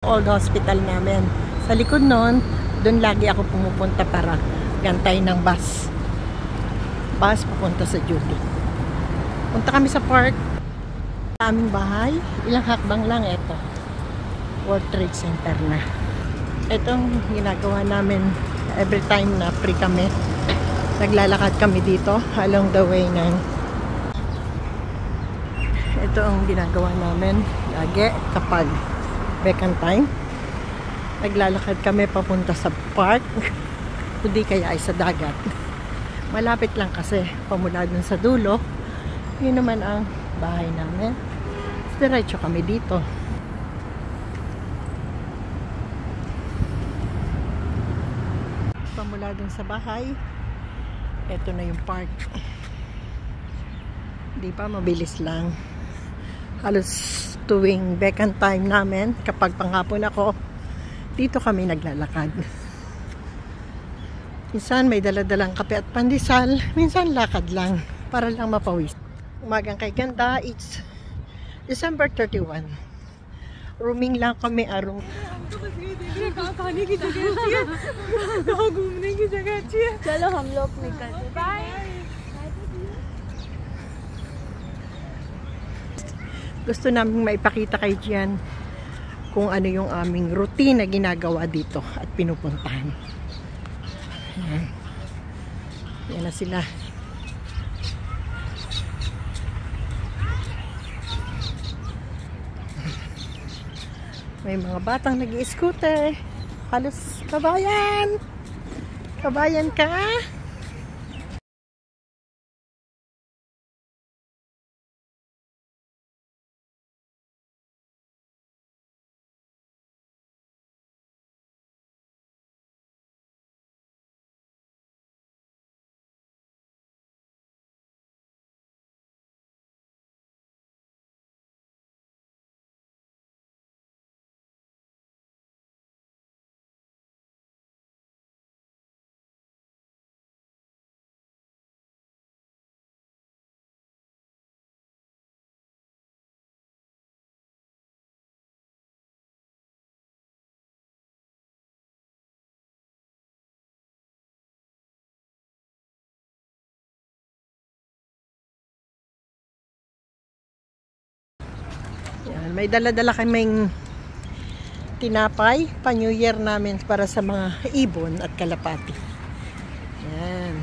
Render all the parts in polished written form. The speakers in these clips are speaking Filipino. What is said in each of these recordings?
old hospital namin. Sa likod nun, doon lagi ako pumupunta para gantay ng bus. Bus papunta sa duty. Punta kami sa park. Sa aming bahay, ilang hakbang lang ito. World Trade Center na. Itong ginagawa namin every time na free kami. Naglalakad kami dito along the way ng ito ang ginagawa namin lagi kapag vacant time. Naglalakad kami papunta sa park. Kundi kaya ay sa dagat. Malapit lang kasi pamula dun sa dulo. Yun naman ang bahay namin. Diretso kami dito. Pamula dun sa bahay, eto na yung park. Di ba, mabilis lang. Halos tuwing vacant time namin, kapag panghapon ako, dito kami naglalakad. Minsan may daladalang kape at pandesal, minsan lakad lang para lang mapawis. Umagang kay ganda, it's December 31. Rooming lang kami arong. चलो हम लोग निकलते bye. Gusto namin maipakita kay Gian kung ano yung aming routine na ginagawa dito at pinupuntahan. Ayan. Yan na sila. May mga batang nag-i-scooter. Halos kabayan. Kabayan ka? Yan, may dala-dala kaming tinapay, pa-New Year namin para sa mga ibon at kalapati. Yan.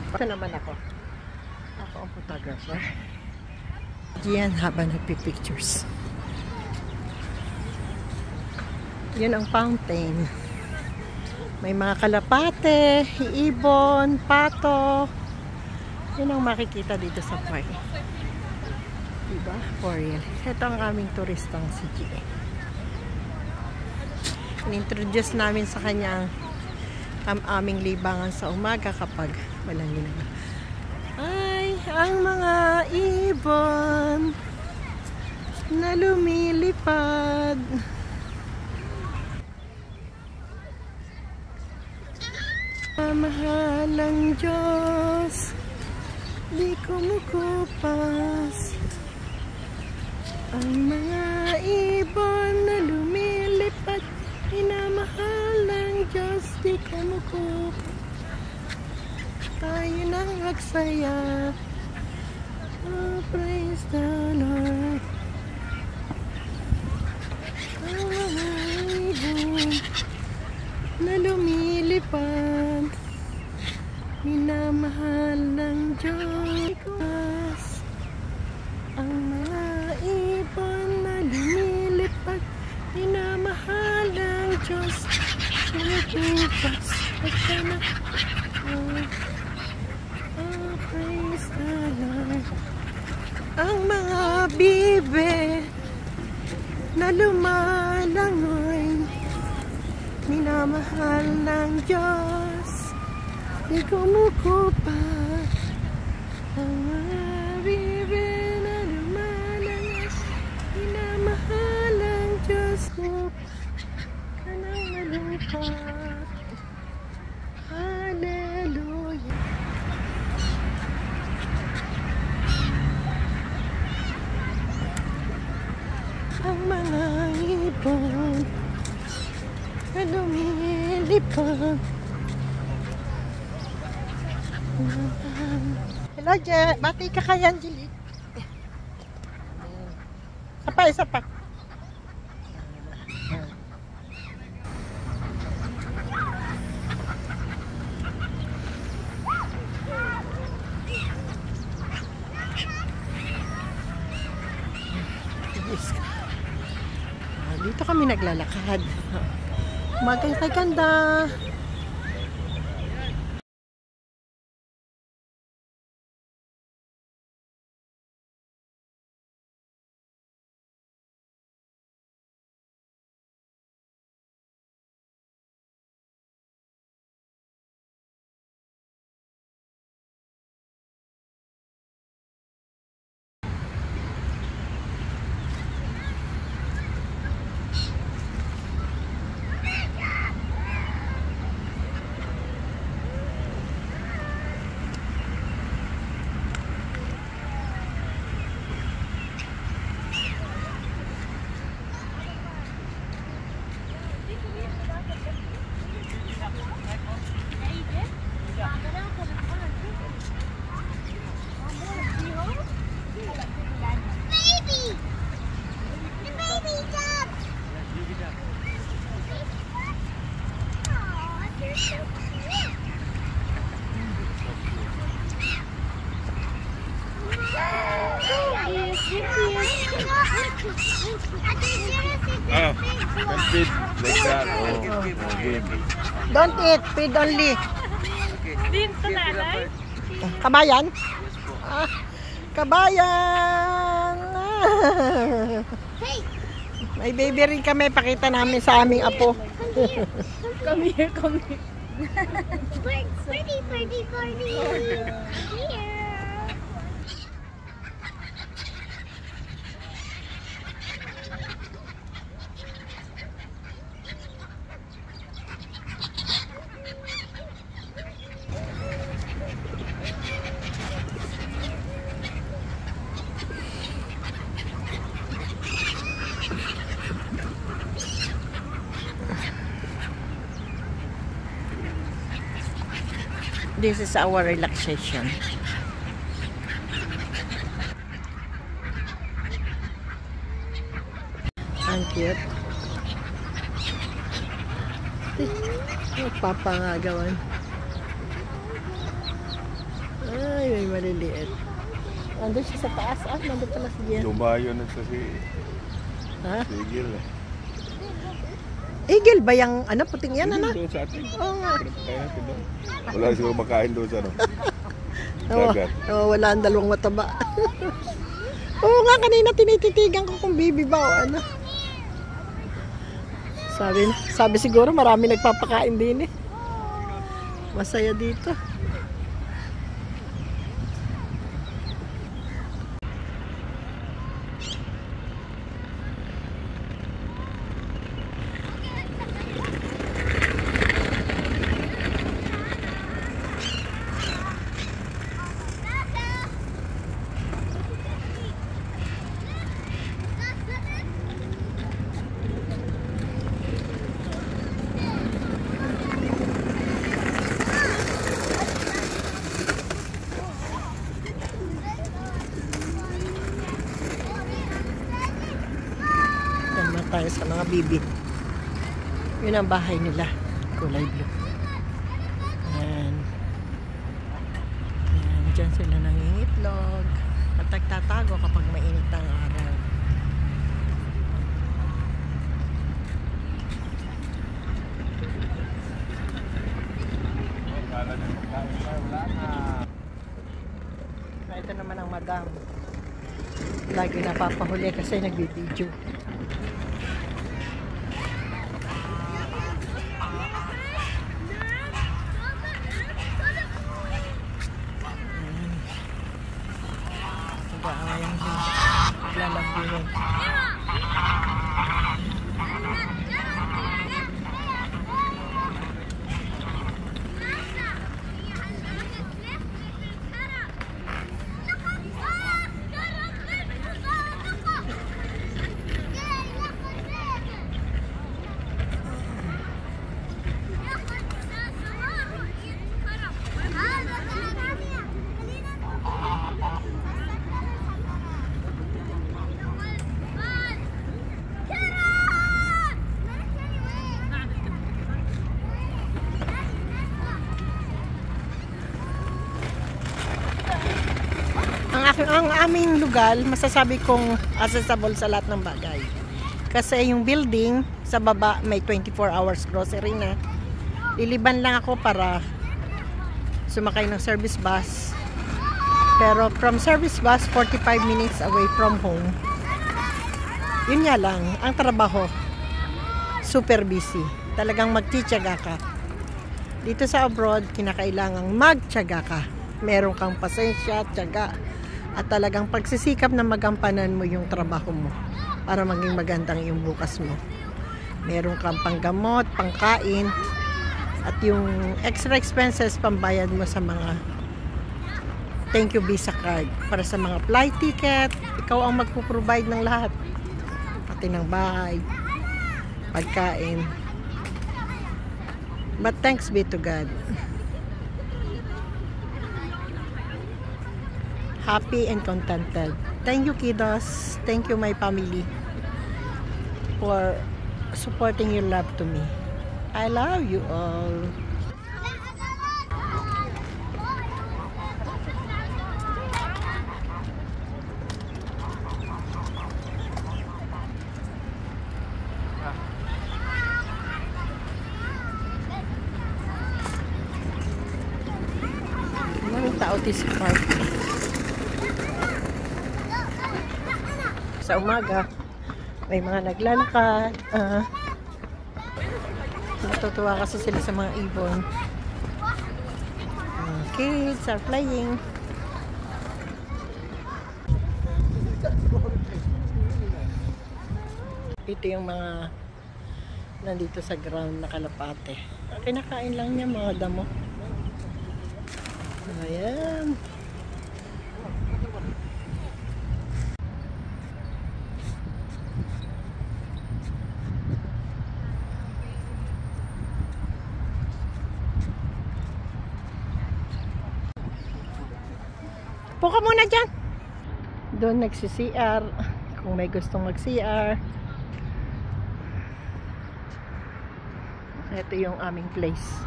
Ito naman ako. Ako ang photographer. Diyan habang nagpipictures. Yun ang fountain. May mga kalapate, ibon, pato. Yun ang makikita dito sa park. Diba? For real. Ito ang aming turistang si G. In-introduce namin sa kanya ang aming libangan sa umaga kapag walang ginagawa. Ay, ang mga ibon na lumilipad. Mahal ang Diyos, di kumukupas. Ang mga ibon na lumilipad, inamahal ng Diyos, di kumukupas. Tayo nang agsaya. Oh, praise the Lord. Ang mga ibon na lumilipad, minamahal ng Diyos. Ang mga ibon na lumilipad, minamahal ng Diyos. Nagbukas at sana. Oh, praise the Lord. Ang mga bibe na lumalangoy, minamahal ng Diyos. Di kumukupas. Ang mga bibe na lumalangoy, minamahal ng Diyos. Ka nang malungkot. Hallelujah. Ang mga lumilipad. Lumilipad. Hello, Je. Bati ka kay Angelique. Isa pa. Dito kami naglalakad. Magay ganda. Don't feed like that. Don't eat, feed only. Dito nanay. Kabayan? Ah, kabayan! May baby rin kami, pakita namin sa aming apo. Come here, come here. Pretty. Here. This is our relaxation. Ang cute. Papangagawan. Ay, may maliliit. Andun siya sa taas. Ah, nandun pala si Jen. Lumayo na sa si Ha? Sigil. Eagle ba yung ano, puting yan, ano? Doon sa atin. Oo nga. Kaya natin doon. Wala siguro makain doon sa ano. Dagat. Wala ang dalawang mataba. Oo nga, kanina tinititigan ko kung baby ba o ano. Sabi siguro marami nagpapakain din eh. Masaya dito. Tayo sa mga bibi. Yun ang bahay nila. Kulay blue. Ayan. Ayan. Diyan sila nangingitlog. At nagtatago kapag mainit ang araw. Ito naman ang madam. Lagi napapahuli kasi nagbibideo. Lalabihin. ang aming lugar, masasabi kong accessible sa lahat ng bagay. Kasi yung building, sa baba may 24 hours grocery na. Liliban lang ako para sumakay ng service bus. Pero from service bus, 45 minutes away from home. Yun nga lang, ang trabaho, super busy. Talagang magtitiyaga ka. Dito sa abroad, kinakailangang magtiyaga ka. Meron kang pasensya, tiyaga, at talagang pagsisikap na magampanan mo yung trabaho mo para maging magandang yung bukas mo. Meron kang panggamot, pangkain, at yung extra expenses pambayad mo sa mga thank you Visa card. Para sa mga flight ticket, ikaw ang magpo-provide ng lahat. Pati ng bahay, pagkain. But thanks be to God. Happy and contented. Thank you, kiddos. Thank you, my family, for supporting your love to me. I love you all. Maraming tao this park. Sa umaga, may mga naglalakad. Natutuwa kasi sila sa mga ibon. Kids are playing. Ito yung mga nandito sa ground na kalapate. Kinakain lang niya mga damo. Ayan. Puka muna dyan. Doon nagsi-CR. Kung may gustong mag-CR. Ito yung aming place.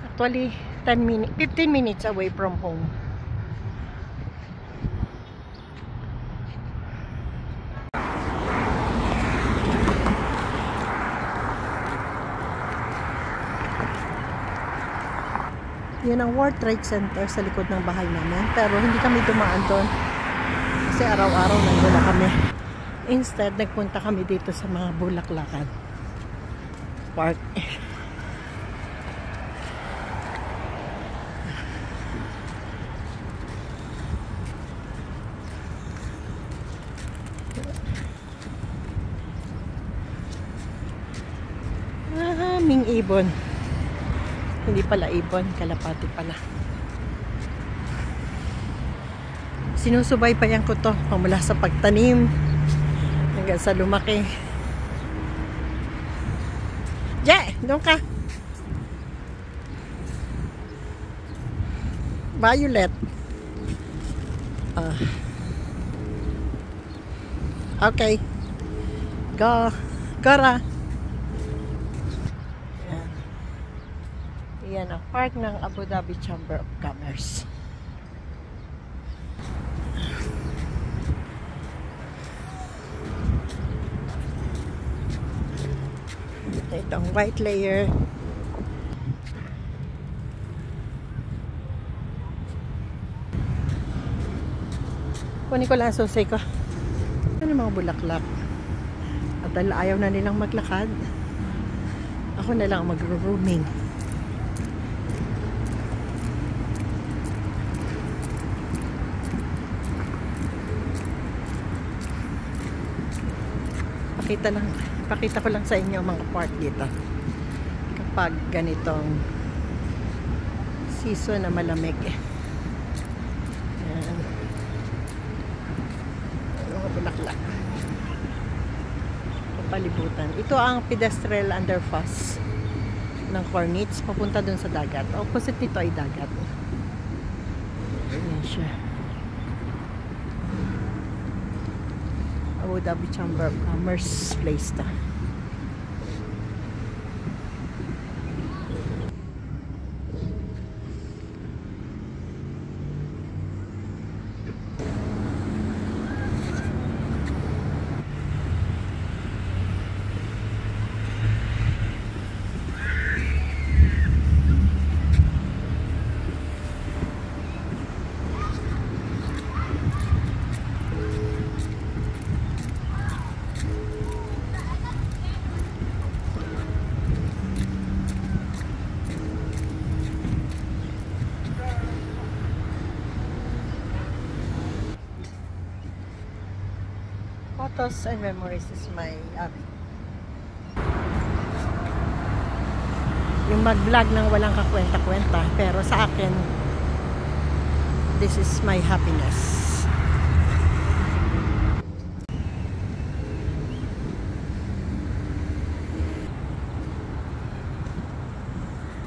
Actually, 15 minutes away from home. Yan ang World Trade Center sa likod ng bahay namin. Pero hindi kami dumaan doon. Kasi araw-araw nandun kami. Instead, nagpunta kami dito sa mga bulaklakan park. Maraming ibon. Hindi pala ibon, kalapati pala. Sinusubaybayan ko to pamula sa pagtanim hanggang sa lumaki. Yeah, doon ka. Violet. Okay. Go. Gara. Yan ang park ng Abu Dhabi Chamber of Commerce. Itong white layer. Kunin ko lang ang susay ko. Ano mga bulaklak. At dahil ayaw na nilang maglakad, ako na lang mag-rooming. Pakita ko lang sa inyo mga park dito kapag ganitong season na malamig. Ayan. Mga bulaklak. Palibutan. Ito ang pedestrian underpass ng Corniche papunta dun sa dagat. Opposite nito ay dagat. Ayan siya. Abu Dhabi Chamber of Commerce place ta. Photos and memories is my hobby. Yung mag-vlog ng walang kakwenta-kwenta, pero sa akin, this is my happiness.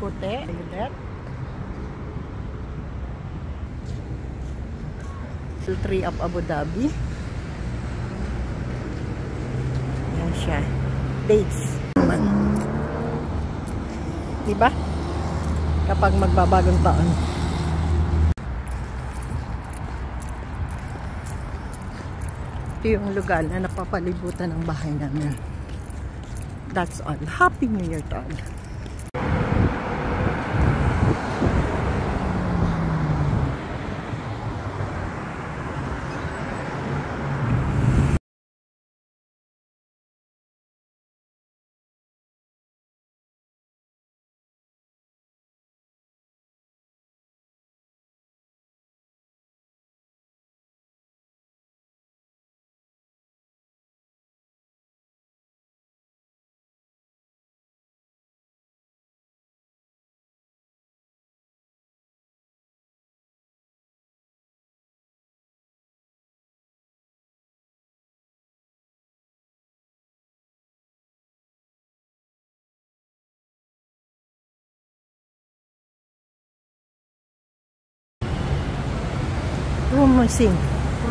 Puti, ayun. Tree of Abu Dhabi. Yan siya. Dates. Diba? Kapag magbabagong taon. Ito yung lugar na napapalibutan ng bahay namin. That's all. Happy New Year to all.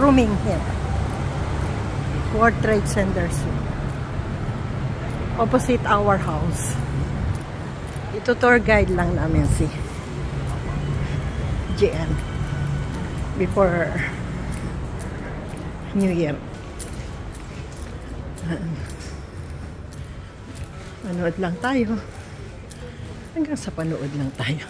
Rooming here. World Trade Center soon. Opposite our house. Ito tour guide lang namin si JN before New Year. Panood lang tayo. Hanggang sa panood lang tayo.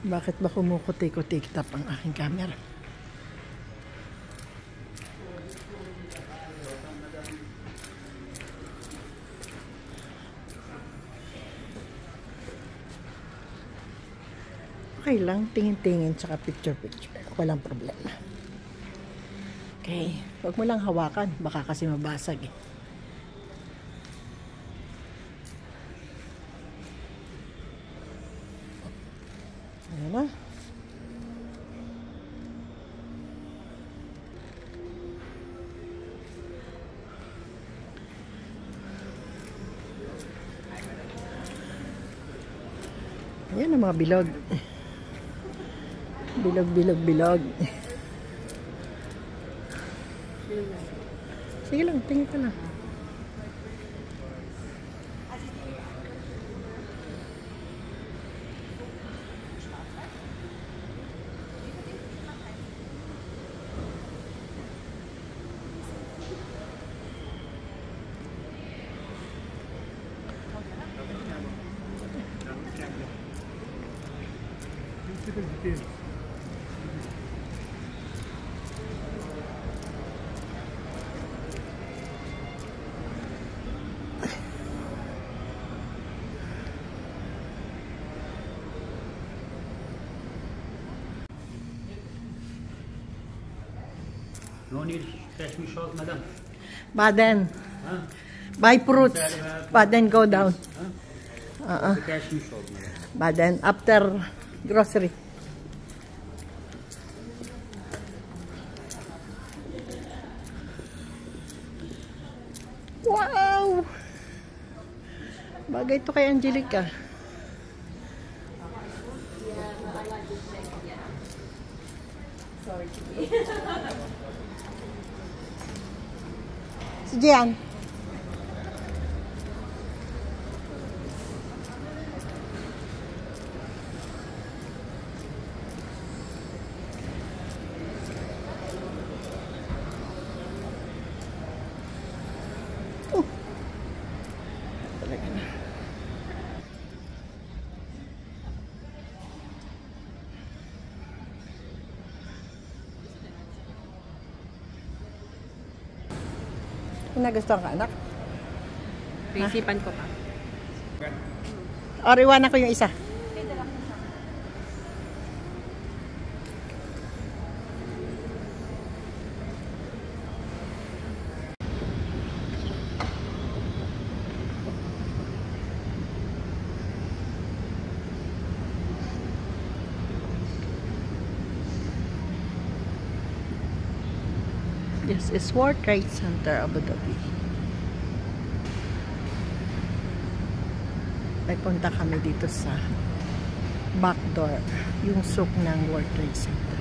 Bakit ba kumukutik-kutik-tap ang aking camera? Okay lang, tingin-tingin tsaka picture-picture. Walang problema. Okay, huwag mo lang hawakan. Baka kasi mabasag eh. Ayan na. Ayan ang mga bilog. Bilog. Sige lang, tingin ka lang. No need Kashmir shawls, madam. Baden. Huh? Buy fruits. Baden, go down. Huh? The Kashmir shawls, madam. Baden, after grocery. Wow! Bagay ito kay Angelica. Si Gian. Talaga na. Nagustuhan ka, anak? Naisipan ko pa. O, iwanan ko yung isa. This is World Trade Center, Abu Dhabi. Ay punta kami dito sa back door, yung souk ng World Trade Center.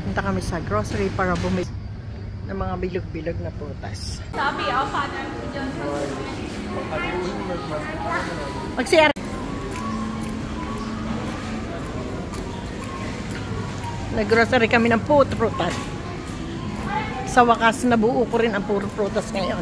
Punta kami sa grocery para bumili ng mga bilog-bilog na prutas. Sabi, father. Mag-CR. Nag-grocery kami ng prutas. Sa wakas, nabuo ko rin ang puro prutas ngayon.